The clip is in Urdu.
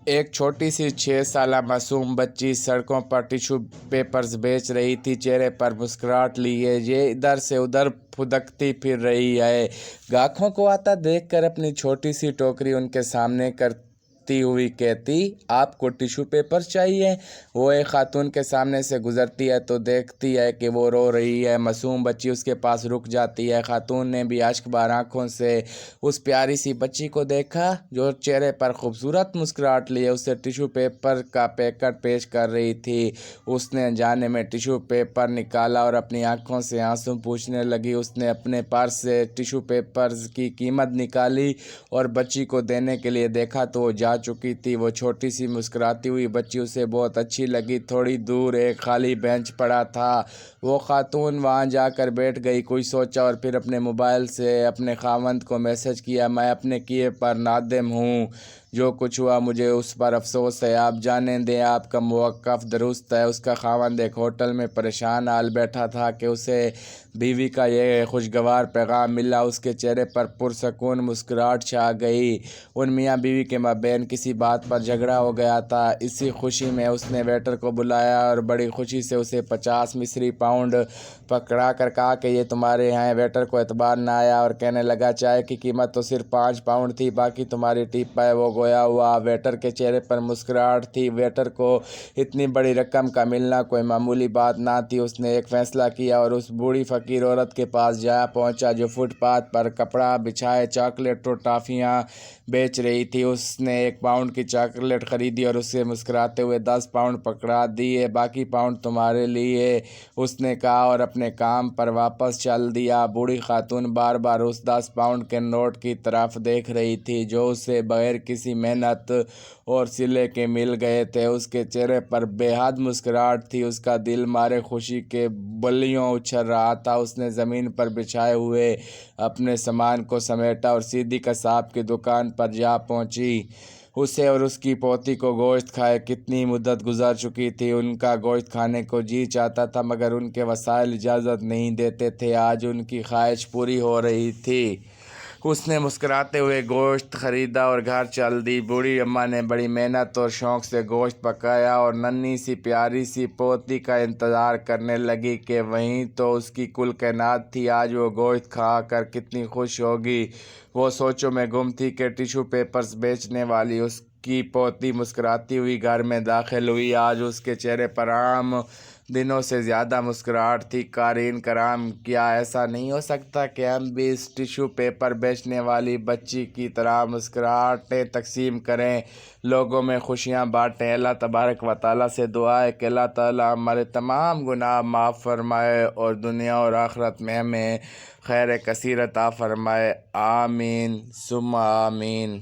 ایک چھوٹی سی 6 سالہ معصوم بچی سڑکوں پر ٹیشو پیپرز بیچ رہی تھی، چہرے پر مسکراہٹ لیے یہ ادھر سے ادھر پھدکتی پھر رہی ہے۔ گاہکوں کو آتا دیکھ کر اپنی چھوٹی سی ٹوکری ان کے سامنے کرتی ہوئی کہتی، آپ کو ٹیشو پیپر چاہیے؟ وہ ایک خاتون کے سامنے سے گزرتی ہے تو دیکھتی ہے کہ وہ رو رہی ہے۔ معصوم بچی اس کے پاس رک جاتی ہے۔ خاتون نے بھی اشک بار آنکھوں سے اس پیاری سی بچی کو دیکھا جو چہرے پر خوبصورت مسکراہٹ لیے اسے ٹیشو پیپر کا پیکٹ پیش کر رہی تھی۔ اس نے انجانے میں ٹیشو پیپر نکالا اور اپنی آنکھوں سے آنسو پوچھنے لگی۔ اس نے اپنے پرس سے ٹیشو پیپرز کی قیمت نکالی اور بچی کو دینے کے لیے دیکھا تو وہ جا چکی تھی۔ وہ چھوٹی سی مسکراتی ہوئی بچی اسے بہت اچھی لگی۔ تھوڑی دور ایک خالی بینچ پڑا تھا۔ وہ خاتون وہاں جا کر بیٹھ گئی، کچھ سوچا اور پھر اپنے موبائل سے اپنے خاوند کو میسج کیا، میں اپنے کیے پر نادم ہوں، جو کچھ ہوا مجھے اس پر افسوس ہے، آپ جانے دیں، آپ کا موقف درست ہے۔ اس کا خاوند ایک ہوٹل میں پریشان حال بیٹھا تھا کہ اسے بیوی کا یہ خوشگوار پیغام ملا۔ اس کے چہرے پر پرسکون مسکراہٹ چھا گئی۔ ان میاں بیوی کے مابین کسی بات پر جھگڑا ہو گیا تھا۔ اسی خوشی میں اس نے ویٹر کو بلایا اور بڑی خوشی سے اسے 50 مصری پاؤنڈ پکڑا کر کہا کہ یہ تمہارے ہیں۔ ویٹر کو اعتبار نہ آیا اور کہنے لگا، چائے کی قیمت تو صرف 5 پاؤنڈ تھی، باقی تمہاری ٹپ ہے۔ وہ گویا ہوا۔ ویٹر کے چہرے پر مسکراہٹ تھی۔ ویٹر کو اتنی بڑی رقم کا ملنا کوئی معمولی بات نہ تھی۔ اس نے ایک فیصلہ کیا اور اس بوڑھی فقیر عورت کے پاس جا پہنچا جو فٹ پاتھ پر کپڑا بچھائے چاکلیٹ اور ٹافیاں بیچ رہی تھی۔ اس نے 1 پاؤنڈ کی چاکلیٹ خریدی اور اسے مسکراتے ہوئے 10 پاؤنڈ پکڑا دیے، باقی پاؤنڈ تمہارے لیے، اس نے کہا اور اپنے کام پر واپس چل دیا۔ بوڑھی خاتون بار بار اس 10 پاؤنڈ کے نوٹ کی طرف دیکھ رہی تھی جو اسے بغیر کسی محنت اور صلے کے مل گئے تھے۔ اس کے چہرے پر بے حد مسکراہٹ تھی، اس کا دل مارے خوشی کے بلیوں اچھل رہا تھا۔ اس نے زمین پر بچھائے ہوئے اپنے سامان کو سمیٹا اور سیدھی قصاب کی دکان پر جا پہنچی۔ اسے اور اس کی پوتی کو گوشت کھائے کتنی مدت گزر چکی تھی۔ ان کا گوشت کھانے کو جی چاہتا تھا مگر ان کے وسائل اجازت نہیں دیتے تھے۔ آج ان کی خواہش پوری ہو رہی تھی۔ اس نے مسکراتے ہوئے گوشت خریدا اور گھر چل دی۔ بوڑھی اماں نے بڑی محنت اور شوق سے گوشت پکایا اور ننھی سی پیاری سی پوتی کا انتظار کرنے لگی کہ وہیں تو اس کی کل کائنات تھی۔ آج وہ گوشت کھا کر کتنی خوش ہوگی۔ وہ سوچوں میں گم تھی کہ ٹیشو پیپرز بیچنے والی اس کی پوتی مسکراتی ہوئی گھر میں داخل ہوئی۔ آج اس کے چہرے پر عام دنوں سے زیادہ مسکراہٹ تھی۔ قارئین کرام، کیا ایسا نہیں ہو سکتا کہ ہم بھی اس ٹیشو پیپر بیچنے والی بچی کی طرح مسکراہٹیں تقسیم کریں، لوگوں میں خوشیاں بانٹیں؟ اللہ تبارک و تعالیٰ سے دعا ہے کہ اللہ تعالیٰ ہمارے تمام گناہ معاف فرمائے اور دنیا اور آخرت میں ہمیں خیر کثیر عطا فرمائے۔ آمین ثم آمین۔